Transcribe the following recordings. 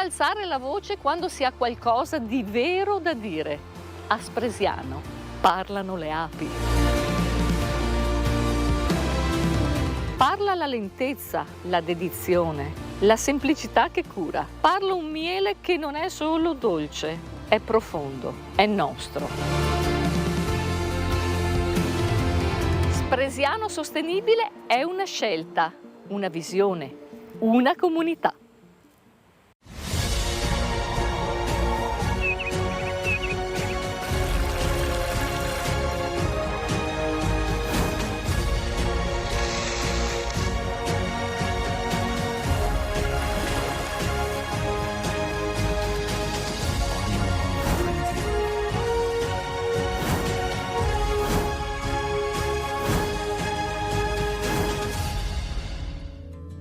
alzare la voce quando si ha qualcosa di vero da dire. A Spresiano parlano le api. Parla la lentezza, la dedizione, la semplicità che cura. Parla un miele che non è solo dolce, è profondo, è nostro. Spresiano sostenibile è una scelta, una visione, una comunità.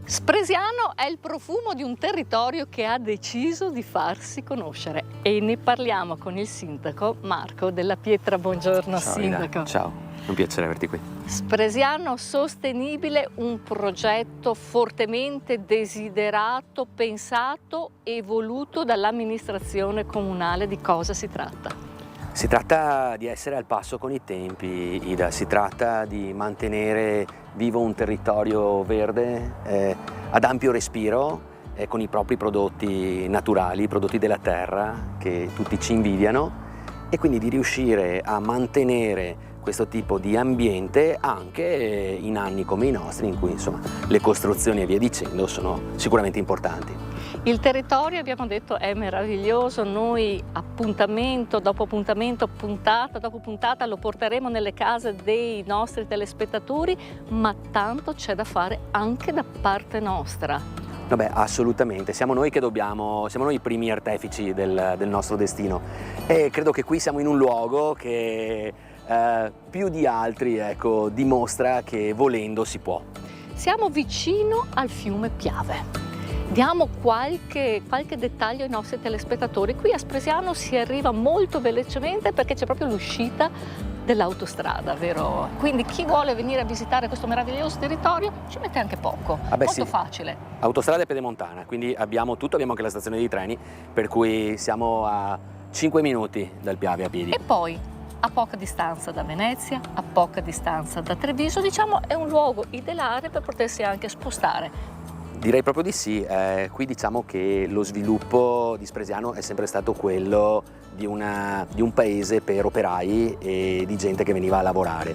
Spresiano è il profumo di un territorio che ha deciso di farsi conoscere e ne parliamo con il sindaco Marco Della Pietra. Buongiorno. Ciao, sindaco. Ida. Ciao, è un piacere averti qui. Spresiano sostenibile, un progetto fortemente desiderato, pensato e voluto dall'amministrazione comunale. Di cosa si tratta? Si tratta di essere al passo con i tempi, Ida, si tratta di mantenere vivo un territorio verde ad ampio respiro con i propri prodotti naturali, i prodotti della terra che tutti ci invidiano, e quindi di riuscire a mantenere questo tipo di ambiente anche in anni come i nostri, in cui insomma le costruzioni e via dicendo sono sicuramente importanti. Il territorio, abbiamo detto, è meraviglioso. Noi appuntamento dopo appuntamento, puntata dopo puntata lo porteremo nelle case dei nostri telespettatori, ma tanto c'è da fare anche da parte nostra. Vabbè, assolutamente, siamo noi i primi artefici del nostro destino, e credo che qui siamo in un luogo che più di altri, ecco, dimostra che volendo si può. Siamo vicino al fiume Piave. Diamo qualche dettaglio ai nostri telespettatori. Qui a Spresiano si arriva molto velocemente perché c'è proprio l'uscita dell'autostrada, vero? Quindi chi vuole venire a visitare questo meraviglioso territorio ci mette anche poco, molto sì. Facile. Autostrada pedemontana, quindi abbiamo tutto, abbiamo anche la stazione dei treni, per cui siamo a 5 minuti dal Piave a piedi. E poi a poca distanza da Venezia, a poca distanza da Treviso, diciamo è un luogo ideale per potersi anche spostare. Direi proprio di sì, qui diciamo che lo sviluppo di Spresiano è sempre stato quello di un paese per operai e di gente che veniva a lavorare.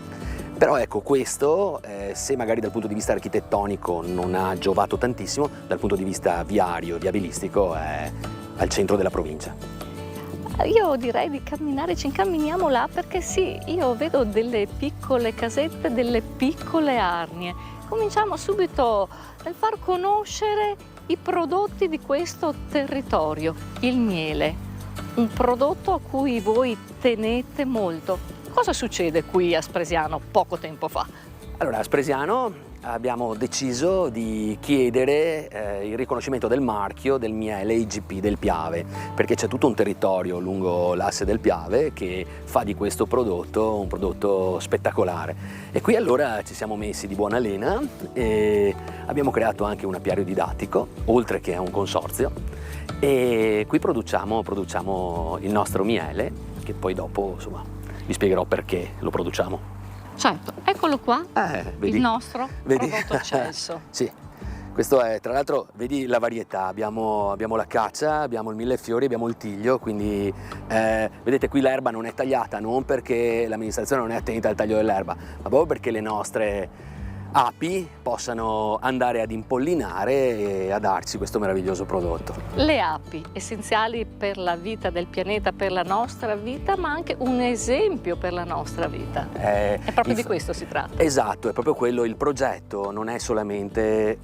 Però ecco, questo, se magari dal punto di vista architettonico non ha giovato tantissimo, dal punto di vista viario e viabilistico è al centro della provincia. Io direi di camminare, ci incamminiamo là, perché sì, io vedo delle piccole casette, delle piccole arnie. Cominciamo subito nel far conoscere i prodotti di questo territorio. Il miele, un prodotto a cui voi tenete molto. Cosa succede qui a Spresiano poco tempo fa? Allora, a Spresiano abbiamo deciso di chiedere il riconoscimento del marchio del miele IGP del Piave, perché c'è tutto un territorio lungo l'asse del Piave che fa di questo prodotto un prodotto spettacolare. E qui allora ci siamo messi di buona lena e abbiamo creato anche un apiario didattico, oltre che un consorzio, e qui produciamo il nostro miele, che poi dopo insomma vi spiegherò perché lo produciamo. Certo, eccolo qua, vedi, il nostro prodotto eccelso. Sì, questo è, tra l'altro, vedi la varietà, abbiamo la caccia, abbiamo il millefiori, abbiamo il tiglio, quindi vedete qui l'erba non è tagliata, non perché l'amministrazione non è attenta al taglio dell'erba, ma proprio perché le nostre api possano andare ad impollinare e a darci questo meraviglioso prodotto. Le api, essenziali per la vita del pianeta, per la nostra vita, ma anche un esempio per la nostra vita. È proprio di questo si tratta. Esatto, è proprio quello. Il progetto non è solamente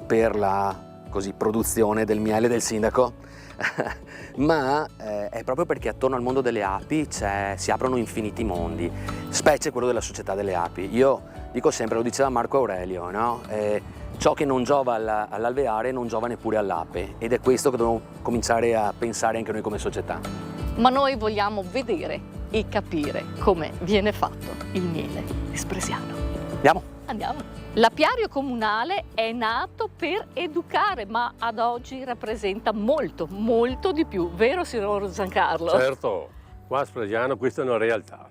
per la produzione del miele del sindaco, ma è proprio perché attorno al mondo delle api si aprono infiniti mondi, specie quello della società delle api. Io dico sempre, lo diceva Marco Aurelio, no? Ciò che non giova all'alveare non giova neppure all'ape, ed è questo che dobbiamo cominciare a pensare anche noi come società. Ma noi vogliamo vedere e capire come viene fatto il miele di Spresiano. Andiamo! Andiamo. L'apiario comunale è nato per educare, ma ad oggi rappresenta molto, molto di più, vero signor Giancarlo? Certo, qua a Spresiano questa è una realtà.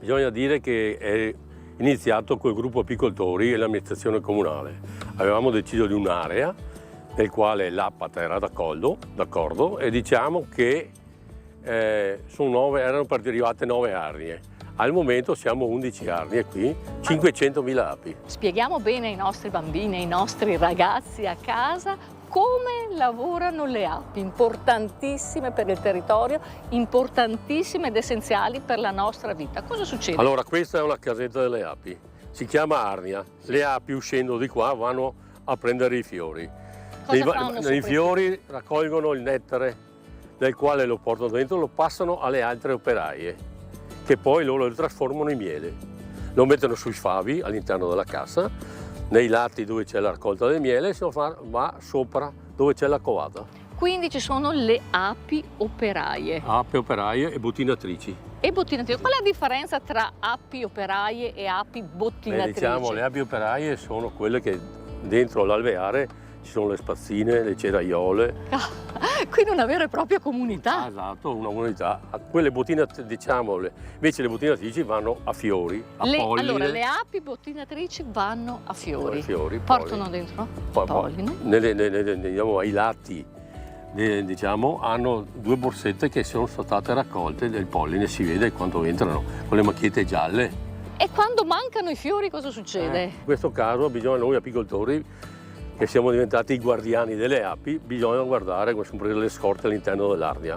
Bisogna dire che è iniziato col gruppo apicoltori e l'amministrazione comunale. Avevamo deciso di un'area nel quale l'APAT era d'accordo, e diciamo che erano arrivate 9 arnie. Al momento siamo 11 arnie qui, 500.000 api. Spieghiamo bene ai nostri bambini, ai nostri ragazzi a casa come lavorano le api, importantissime per il territorio, importantissime ed essenziali per la nostra vita. Cosa succede? Allora, questa è una casetta delle api, si chiama arnia. Le api uscendo di qua vanno a prendere i fiori. Nei fiori raccolgono il nettare, del quale lo portano dentro, lo passano alle altre operaie, che poi loro lo trasformano in miele. Lo mettono sui favi all'interno della cassa, nei lati dove c'è la raccolta del miele, e va sopra dove c'è la covata. Quindi ci sono le api operaie. Api operaie e bottinatrici. E bottinatrici. Qual è la differenza tra api operaie e api bottinatrici? Diciamo, le api operaie sono quelle che dentro l'alveare ci sono le spazzine, le ceraiole. Quindi una vera e propria comunità. Esatto, una comunità. Quelle bottinatrici, diciamo, invece le bottinatrici vanno a fiori, a polline. Allora, le api bottinatrici vanno a fiori. Portano dentro polline. Diciamo, ai lati, diciamo, hanno 2 borsette che sono state raccolte del polline, si vede quando entrano, con le macchiette gialle. E quando mancano i fiori cosa succede? In questo caso bisogna, noi apicoltori, che siamo diventati i guardiani delle api, bisogna guardare come sono prese le scorte all'interno dell'arnia.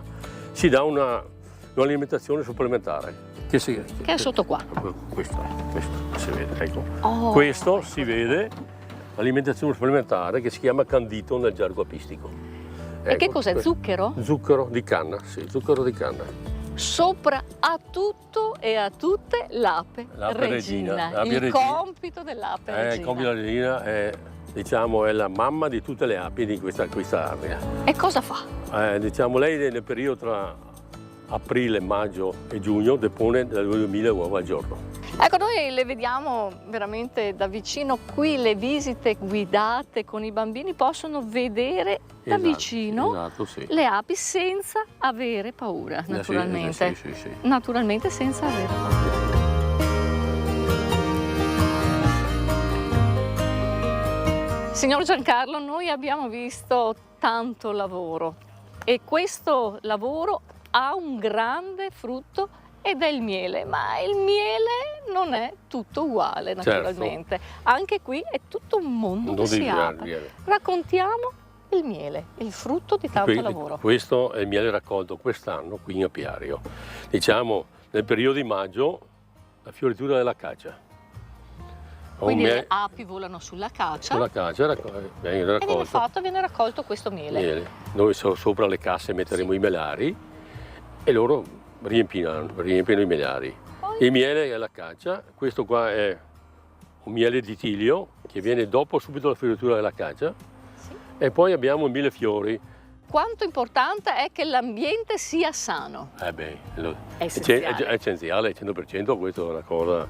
Si dà un'alimentazione supplementare. Che è sotto qua. Questo si vede, ecco. Oh. Questo si vede, l'alimentazione supplementare, che si chiama candito nel gergo apistico. E che cos'è? Zucchero? Zucchero di canna, sì, zucchero di canna. Sopra a tutto e a tutte l'ape regina. Il compito dell'ape regina. Il compito della regina è, diciamo, è la mamma di tutte le api di questa area. E cosa fa? Diciamo, lei nel periodo tra aprile, maggio e giugno depone da 2000 uova al giorno. Ecco, noi le vediamo veramente da vicino. Qui le visite guidate con i bambini possono vedere da vicino le api senza avere paura, naturalmente. Sì. Naturalmente senza avere paura. Signor Giancarlo, noi abbiamo visto tanto lavoro e questo lavoro ha un grande frutto ed è il miele, ma il miele non è tutto uguale, naturalmente. Certo. Anche qui è tutto un mondo che si apre. Raccontiamo il miele, il frutto di tanto lavoro. Questo è il miele raccolto quest'anno qui in apiario. Diciamo, nel periodo di maggio, la fioritura dell'acacia. Quindi le api volano sulla cacia. Sulla cacia viene raccolto. Viene raccolto questo miele. Noi sopra le casse metteremo i melari e loro riempiono i melari. Il miele è la cacia, questo qua è un miele di tilio che viene dopo subito la fioritura della cacia, e poi abbiamo il millefiori. Quanto importante è che l'ambiente sia sano? È essenziale. È essenziale, 100%, questa è una cosa.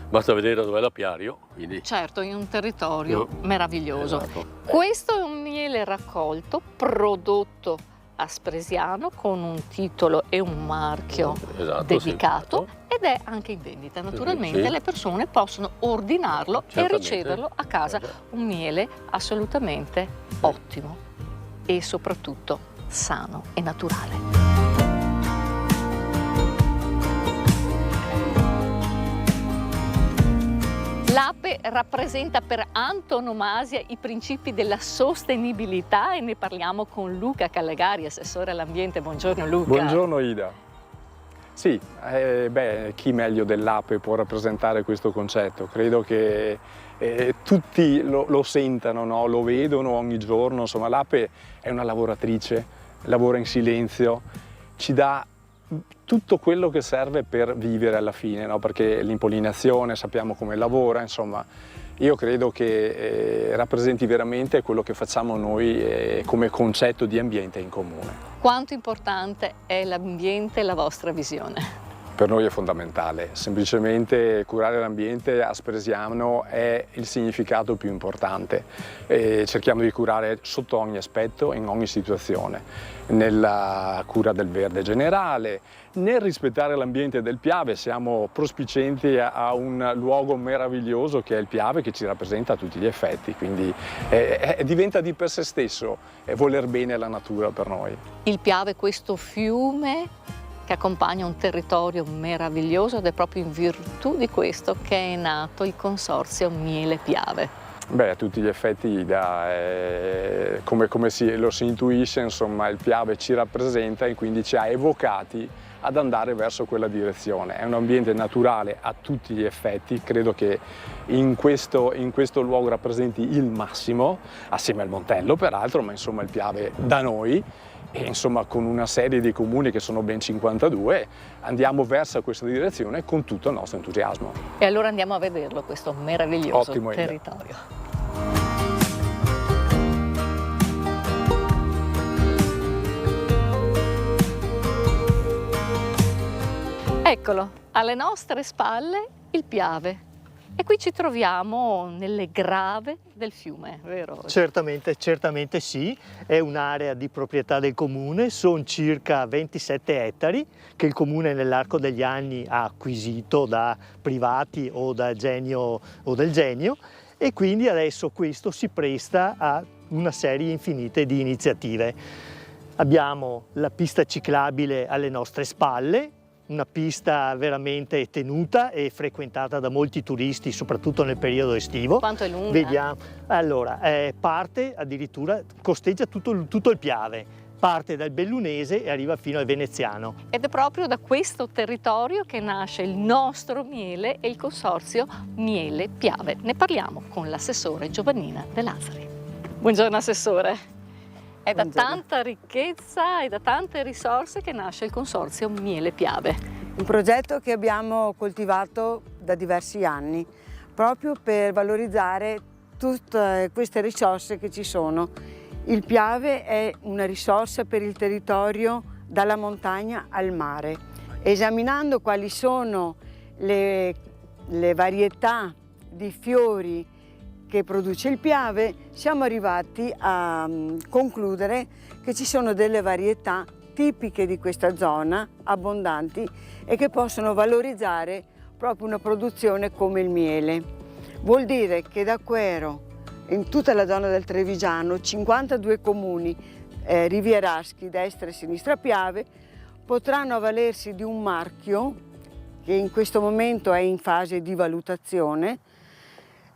Basta vedere dov'è l'apiario. Certo, in un territorio meraviglioso. Esatto. Questo è un miele raccolto, prodotto a Spresiano con un titolo e un marchio dedicato, ed è anche in vendita. Naturalmente le persone possono ordinarlo e riceverlo a casa. Un miele assolutamente ottimo e soprattutto sano e naturale. L'ape rappresenta per antonomasia i principi della sostenibilità e ne parliamo con Luca Callegari, assessore all'ambiente. Buongiorno Luca. Buongiorno Ida. Sì, chi meglio dell'ape può rappresentare questo concetto? Credo che tutti lo sentano, no? Lo vedono ogni giorno. Insomma, l'ape è una lavoratrice, lavora in silenzio, ci dà tutto quello che serve per vivere alla fine, no? Perché l'impollinazione sappiamo come lavora, insomma, io credo che rappresenti veramente quello che facciamo noi come concetto di ambiente in comune. Quanto importante è l'ambiente e la vostra visione? Per noi è fondamentale, semplicemente curare l'ambiente a Spresiano è il significato più importante. Cerchiamo di curare sotto ogni aspetto, in ogni situazione, nella cura del verde generale, nel rispettare l'ambiente del Piave. Siamo prospicienti a un luogo meraviglioso che è il Piave, che ci rappresenta a tutti gli effetti, quindi diventa di per sé stesso voler bene alla natura per noi. Il Piave, questo fiume che accompagna un territorio meraviglioso, ed è proprio in virtù di questo che è nato il Consorzio Miele Piave. Beh, a tutti gli effetti, come lo si intuisce, insomma, il Piave ci rappresenta e quindi ci ha evocati ad andare verso quella direzione. È un ambiente naturale a tutti gli effetti, credo che in questo luogo rappresenti il massimo, assieme al Montello peraltro, ma insomma il Piave da noi. E insomma, con una serie di comuni che sono ben 52, andiamo verso questa direzione con tutto il nostro entusiasmo. E allora andiamo a vederlo, questo meraviglioso Ottimo territorio. Eccolo, alle nostre spalle il Piave. E qui ci troviamo nelle grave del fiume, vero? Certamente sì, è un'area di proprietà del comune, sono circa 27 ettari che il comune nell'arco degli anni ha acquisito da privati o del genio, e quindi adesso questo si presta a una serie infinite di iniziative. Abbiamo la pista ciclabile alle nostre spalle, una pista veramente tenuta e frequentata da molti turisti, soprattutto nel periodo estivo. Quanto è lunga? Vediamo. Allora, parte addirittura, costeggia tutto il Piave, parte dal Bellunese e arriva fino al Veneziano. Ed è proprio da questo territorio che nasce il nostro miele e il Consorzio Miele Piave. Ne parliamo con l'assessore Giovannina De Lazzari. Buongiorno assessore. È da tanta ricchezza e da tante risorse che nasce il Consorzio Miele Piave. Un progetto che abbiamo coltivato da diversi anni, proprio per valorizzare tutte queste risorse che ci sono. Il Piave è una risorsa per il territorio dalla montagna al mare. Esaminando quali sono le varietà di fiori che produce il Piave, siamo arrivati a concludere che ci sono delle varietà tipiche di questa zona, abbondanti, e che possono valorizzare proprio una produzione come il miele. Vuol dire che da Quero, in tutta la zona del Trevigiano, 52 comuni rivieraschi, destra e sinistra Piave, potranno avvalersi di un marchio che in questo momento è in fase di valutazione,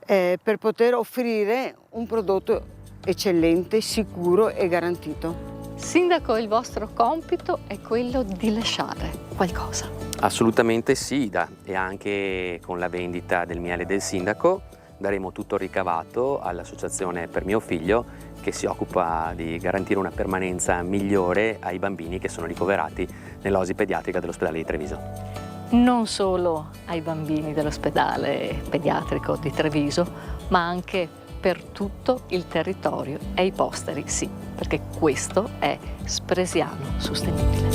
per poter offrire un prodotto eccellente, sicuro e garantito. Sindaco, il vostro compito è quello di lasciare qualcosa. Assolutamente sì, e anche con la vendita del miele del sindaco daremo tutto il ricavato all'associazione Per Mio Figlio, che si occupa di garantire una permanenza migliore ai bambini che sono ricoverati nell'oasi pediatrica dell'ospedale di Treviso. Non solo ai bambini dell'ospedale pediatrico di Treviso, ma anche per tutto il territorio e i posteri, sì, perché questo è Spresiano Sostenibile.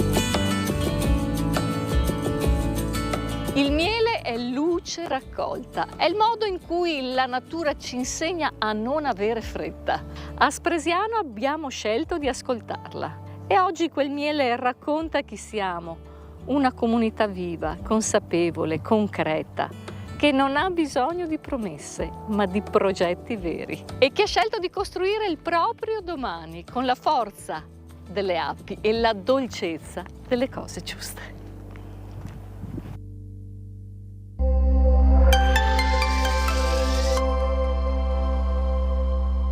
Il miele è luce raccolta, è il modo in cui la natura ci insegna a non avere fretta. A Spresiano abbiamo scelto di ascoltarla e oggi quel miele racconta chi siamo. Una comunità viva, consapevole, concreta, che non ha bisogno di promesse, ma di progetti veri. E che ha scelto di costruire il proprio domani con la forza delle api e la dolcezza delle cose giuste.